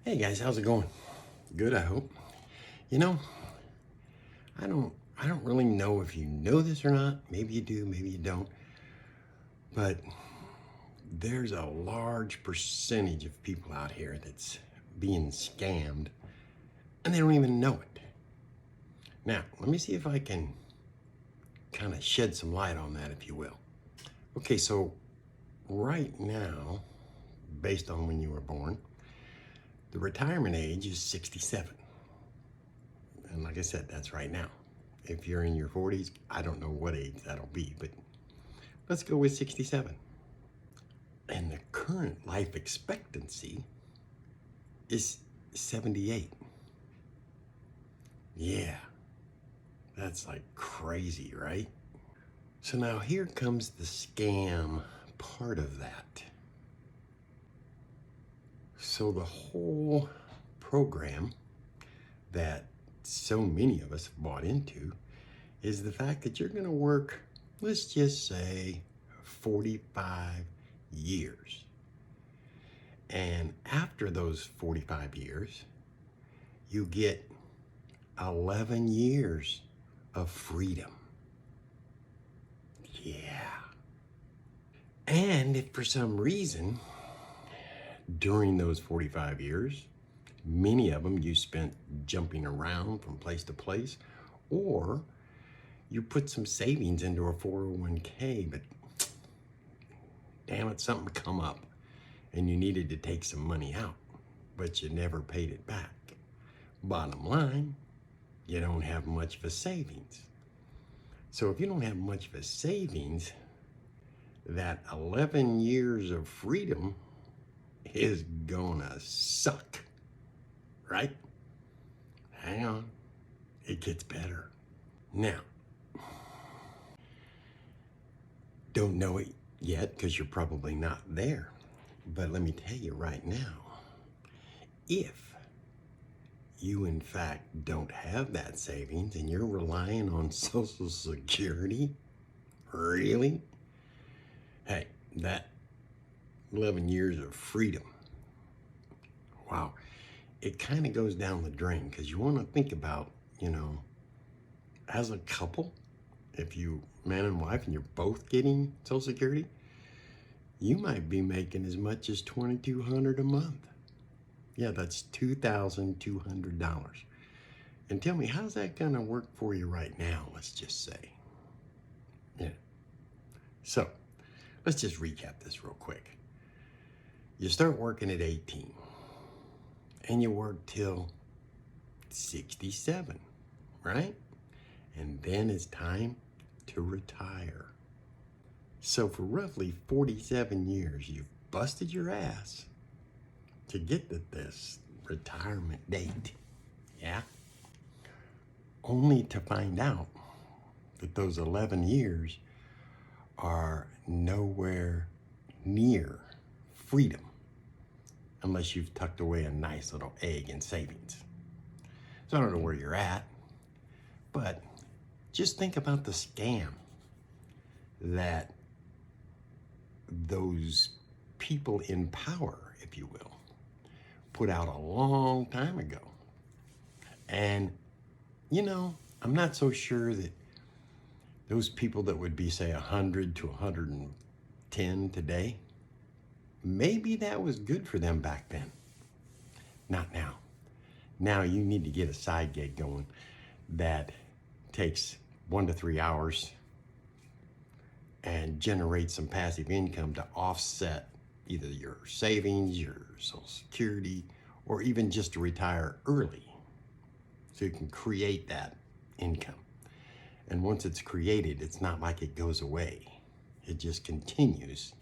Hey guys, how's it going? Good, I hope. You know, I don't really know if you know this or not. Maybe you do, maybe you don't. But there's a large percentage of people out here that's being scammed and they don't even know it. Now, let me see if I can kind of shed some light on that, if you will. Okay, so right now, based on when you were born, the retirement age is 67. And like I said, that's right now. If you're in your 40s, I don't know what age that'll be, but let's go with 67. And the current life expectancy is 78. Yeah, that's like crazy, right? So now here comes the scam part of that. So the whole program that so many of us have bought into is the fact that you're going to work, let's just say, 45 years. And after those 45 years, you get 11 years of freedom. Yeah. And if for some reason, during those 45 years, many of them you spent jumping around from place to place, or you put some savings into a 401k, but damn it, something come up and you needed to take some money out, but you never paid it back. Bottom line, you don't have much of a savings. So if you don't have much of a savings, that 11 years of freedom is gonna suck, right? Hang on, it gets better. Now, don't know it yet because you're probably not there, but let me tell you right now, if you in fact don't have that savings and you're relying on Social Security, really? Hey, that 11 years of freedom, wow, it kind of goes down the drain because you want to think about, as a couple, if you man and wife and you're both getting Social Security, you might be making as much as $2,200 a month. Yeah, that's $2,200. And tell me, how's that gonna work for you right now, let's just say? Yeah. So, let's just recap this real quick. You start working at 18, and you work till 67, right? And then it's time to retire. So for roughly 47 years, you've busted your ass to get to this retirement date, yeah? Only to find out that those 11 years are nowhere near freedom unless you've tucked away a nice little egg in savings. So I don't know where you're at, but just think about the scam that those people in power, if you will, put out a long time ago. And, I'm not so sure that those people that would be, say, 100 to 110 today, maybe that was good for them back then. Not now. Now you need to get a side gig going that takes 1 to 3 hours and generate some passive income to offset either your savings, your Social Security, or even just to retire early so you can create that income. And once it's created, it's not like it goes away. It just continues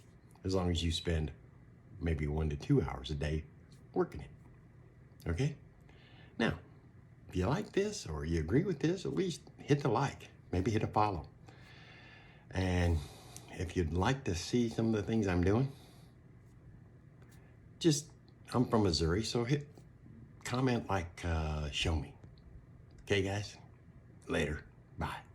as long as you spend maybe 1 to 2 hours a day working it. Okay? Now, if you like this or you agree with this, at least hit the like, maybe hit a follow. And if you'd like to see some of the things I'm doing, I'm from Missouri, so hit comment like, show me. Okay, guys? Later. Bye.